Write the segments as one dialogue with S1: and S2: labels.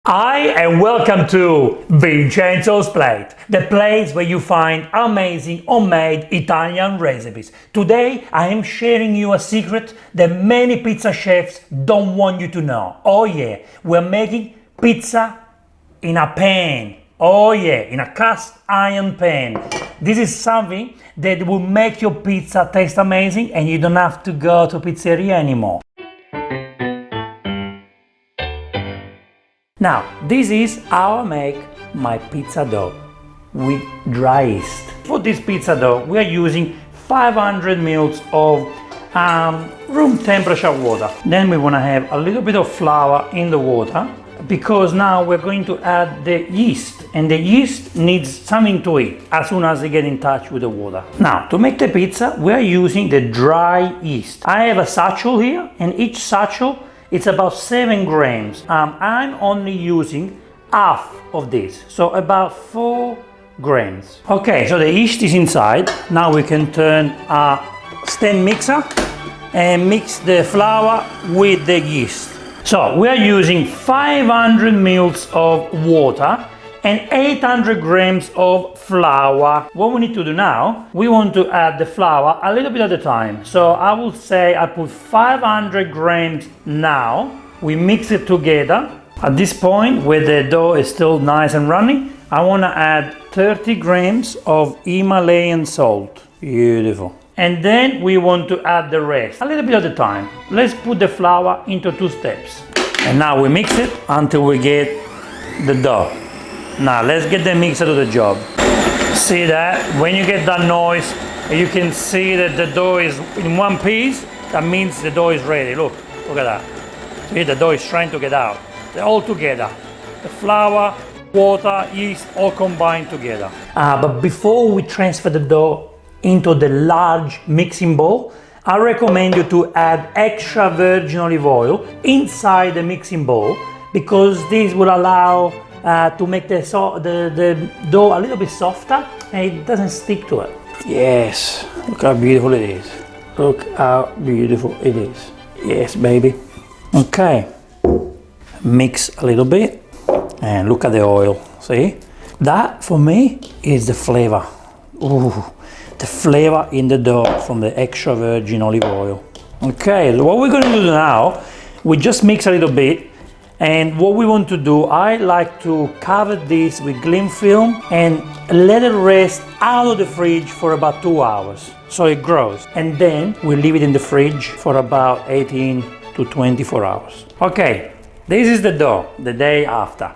S1: Hi and welcome to Vincenzo's Plate, the place where you find amazing homemade Italian recipes. Today I am sharing you a secret that many pizza chefs don't want you to know. Oh yeah, we're making pizza in a pan. Oh yeah, in a cast iron pan. This is something that will make your pizza taste amazing and you don't have to go to pizzeria anymore. Now, this is how I make my pizza dough with dry yeast. For this pizza dough, we are using 500 ml of room temperature water. Then we want to have a little bit of flour in the water because now we're going to add the yeast, and the yeast needs something to eat as soon as they get in touch with the water. Now, to make the pizza, we are using the dry yeast. I have a satchel here, and each satchel it's about 7 grams. I'm only using half of this, so about 4 grams. Okay, so the yeast is inside. Now we can turn a stand mixer and mix the flour with the yeast. So we are using 500 ml of water and 800 grams of flour. What we need to do now, we want to add the flour a little bit at a time. So I would say I put 500 grams now. We mix it together. At this point, where the dough is still nice and runny, I want to add 30 grams of Himalayan salt. Beautiful. And then we want to add the rest, a little bit at a time. Let's put the flour into 2 steps. And now we mix it until we get the dough. Now let's get the mixer to the job. See that? When you get that noise, you can see that the dough is in one piece. That means the dough is ready. Look at that. See, the dough is trying to get out. They're all together. The flour, water, yeast, all combined together. But before we transfer the dough into the large mixing bowl, I recommend you to add extra virgin olive oil inside the mixing bowl because this will allow to make the dough a little bit softer and it doesn't stick to it. Yes, look how beautiful it is. Look how beautiful it is. Yes, baby. Okay, mix a little bit and look at the oil. See? That for me is the flavor. Ooh, the flavor in the dough from the extra virgin olive oil. Okay, what we're going to do now, we just mix a little bit. And what we want to do, I like to cover this with cling film and let it rest out of the fridge for about 2 hours so it grows. And then we leave it in the fridge for about 18 to 24 hours. Okay, this is the dough the day after.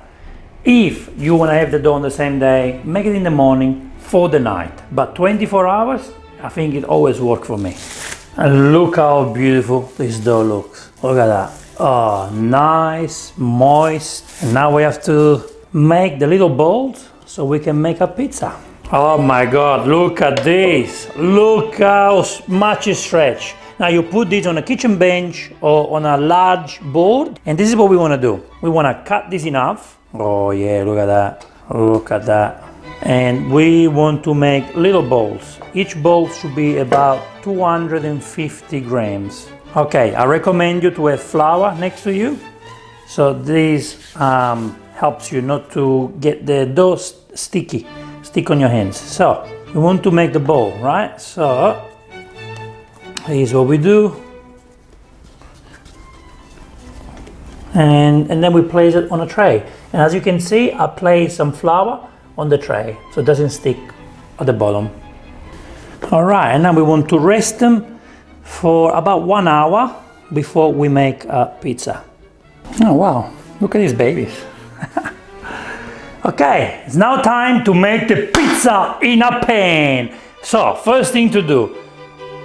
S1: If you want to have the dough on the same day, make it in the morning for the night. But 24 hours, I think it always works for me. And look how beautiful this dough looks. Look at that. Oh, nice, moist. And now we have to make the little balls so we can make a pizza. Oh my God, look at this. Look how much it stretch. Now you put this on a kitchen bench or on a large board. And this is what we want to do. We want to cut this in half. Oh yeah, look at that. Look at that. And we want to make little balls. Each ball should be about 250 grams. Okay, I recommend you to have flour next to you. So this helps you not to get the dough stick on your hands. So you want to make the ball, right? So here's what we do. And then we place it on a tray. And as you can see, I place some flour on the tray so it doesn't stick at the bottom. All right, and now we want to rest them for about 1 hour before we make a pizza. Oh wow, look at these babies. Okay, it's now time to make the pizza in a pan. So, first thing to do,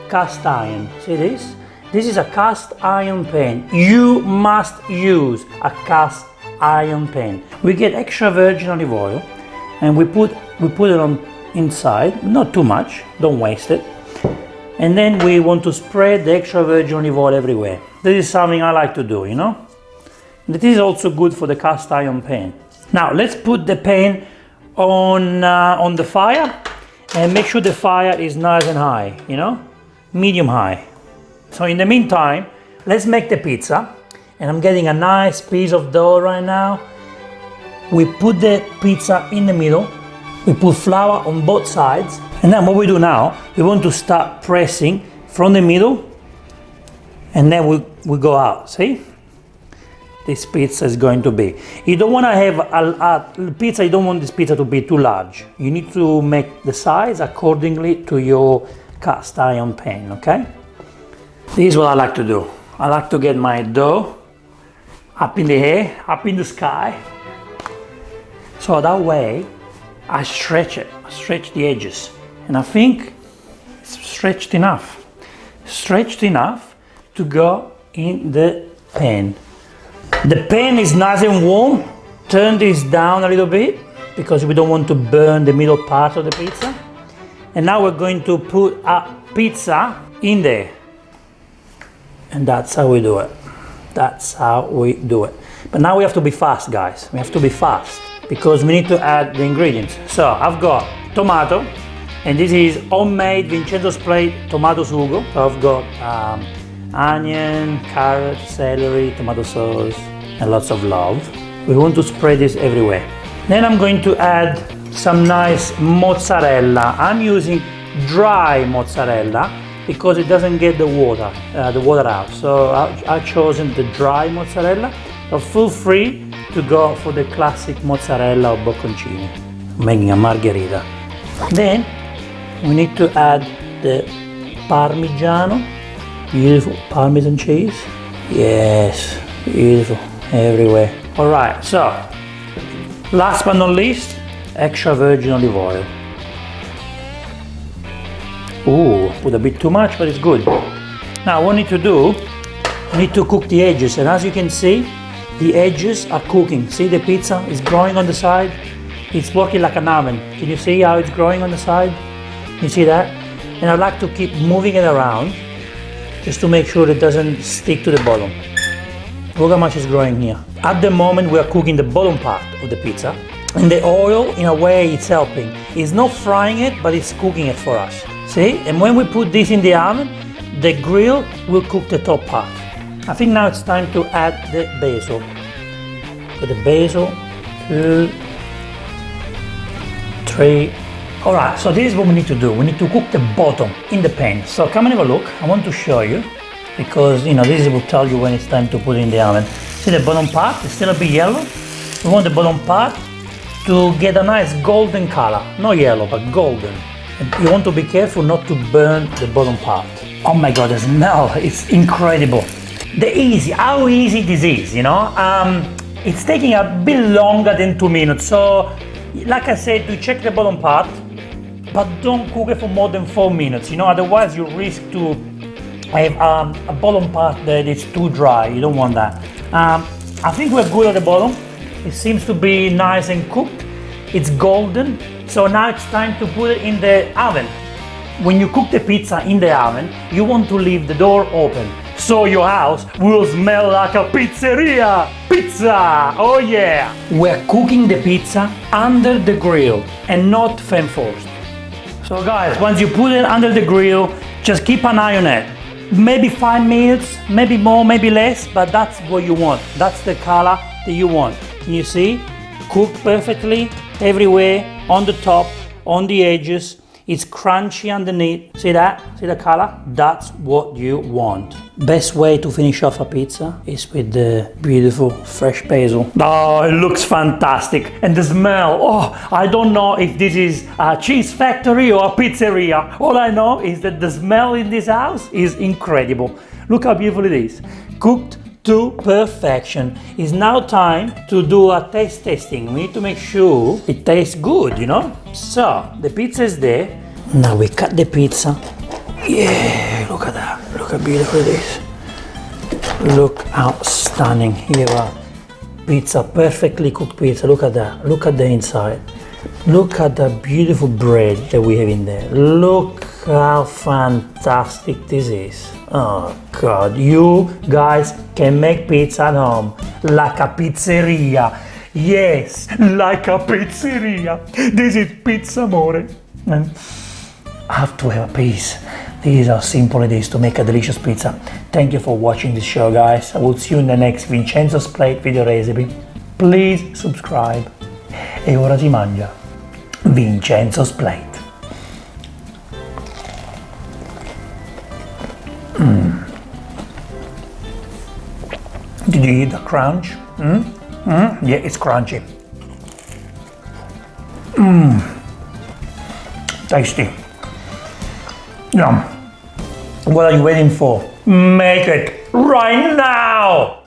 S1: cast iron. See this? This is a cast iron pan. You must use a cast iron pan. We get extra virgin olive oil and we put it on inside, not too much, don't waste it. And then we want to spread the extra virgin olive oil everywhere. This is something I like to do, you know. It is also good for the cast iron pan. Now let's put the pan on the fire and make sure the fire is nice and high, you know, medium high. So in the meantime, let's make the pizza. And I'm getting a nice piece of dough right now. we put the pizza in the middle, we put flour on both sides, and then what we do now, we want to start pressing from the middle, and then we go out, see? This pizza is going to be. You don't want to have a pizza, you don't want this pizza to be too large. You need to make the size accordingly to your cast iron pan, okay? This is what I like to do. I like to get my dough up in the air, up in the sky. So that way, I stretch it, I stretch the edges. And I think it's stretched enough to go in the pan. The pan is nice and warm. Turn this down a little bit because we don't want to burn the middle part of the pizza. And now we're going to put a pizza in there. And that's how we do it. That's how we do it. But now we have to be fast, guys. We have to be fast because we need to add the ingredients. So I've got tomato, and this is homemade Vincenzo's Plate tomato sugo. So I've got onion, carrot, celery, tomato sauce, and lots of love. We want to spread this everywhere. Then I'm going to add some nice mozzarella. I'm using dry mozzarella because it doesn't get the water out. So I've chosen the dry mozzarella. So feel free to go for the classic mozzarella or bocconcini. I'm making a margherita. Then we need to add the Parmigiano, beautiful Parmesan cheese. Yes, beautiful, everywhere. All right, so last but not least, extra virgin olive oil. Ooh, put a bit too much, but it's good. Now what we need to do, we need to cook the edges, and as you can see, the edges are cooking. See, the pizza is growing on the side. It's working like an oven. Can you see how it's growing on the side? You see that? And I like to keep moving it around just to make sure it doesn't stick to the bottom. Look how much is growing here. At the moment, we are cooking the bottom part of the pizza, and the oil, in a way, it's helping. It's not frying it, but it's cooking it for us. See? And when we put this in the oven, the grill will cook the top part. I think now it's time to add the basil. Put the basil, 2, 3. All right, so this is what we need to do. We need to cook the bottom in the pan. So come and have a look. I want to show you because, this will tell you when it's time to put it in the oven. See the bottom part? It's still a bit yellow. We want the bottom part to get a nice golden color. Not yellow, but golden. And you want to be careful not to burn the bottom part. Oh my God, the smell, it's incredible. How easy this is, it's taking a bit longer than 2 minutes. So, like I said, to check the bottom part, but don't cook it for more than 4 minutes, otherwise you risk to have a bottom part that is too dry. You don't want that. I think we're good at the bottom. It seems to be nice and cooked. It's golden. So now it's time to put it in the oven. When you cook the pizza in the oven, you want to leave the door open, so your house will smell like a pizzeria. Pizza! Oh yeah! We're cooking the pizza under the grill and not fan forced. So guys, once you put it under the grill, just keep an eye on it. Maybe 5 minutes, maybe more, maybe less, but that's what you want. That's the color that you want. Can you see? Cooked perfectly everywhere, on the top, on the edges. It's crunchy underneath. See that? See the color? That's what you want. Best way to finish off a pizza is with the beautiful fresh basil. Oh, it looks fantastic. And the smell, I don't know if this is a cheese factory or a pizzeria. All I know is that the smell in this house is incredible. Look how beautiful it is. Cooked to perfection. It's now time to do a taste testing. We need to make sure it tastes good, So, the pizza is there. Now we cut the pizza. Yeah, look at that. Look how beautiful it is. Look how stunning. Here are pizza, perfectly cooked pizza. Look at that. Look at the inside. Look at the beautiful bread that we have in there. Look how fantastic this is. Oh God, you guys can make pizza at home like a pizzeria. Yes, like a pizzeria. This is pizza amore. I have to have a piece. This is how simple it is to make a delicious pizza. Thank you for watching this show, guys. I will see you in the next Vincenzo's Plate video recipe. Please subscribe. E ora si mangia Vincenzo's plate. Did you hear the crunch? Yeah, it's crunchy. Tasty. Yum. What are you waiting for? Make it right now!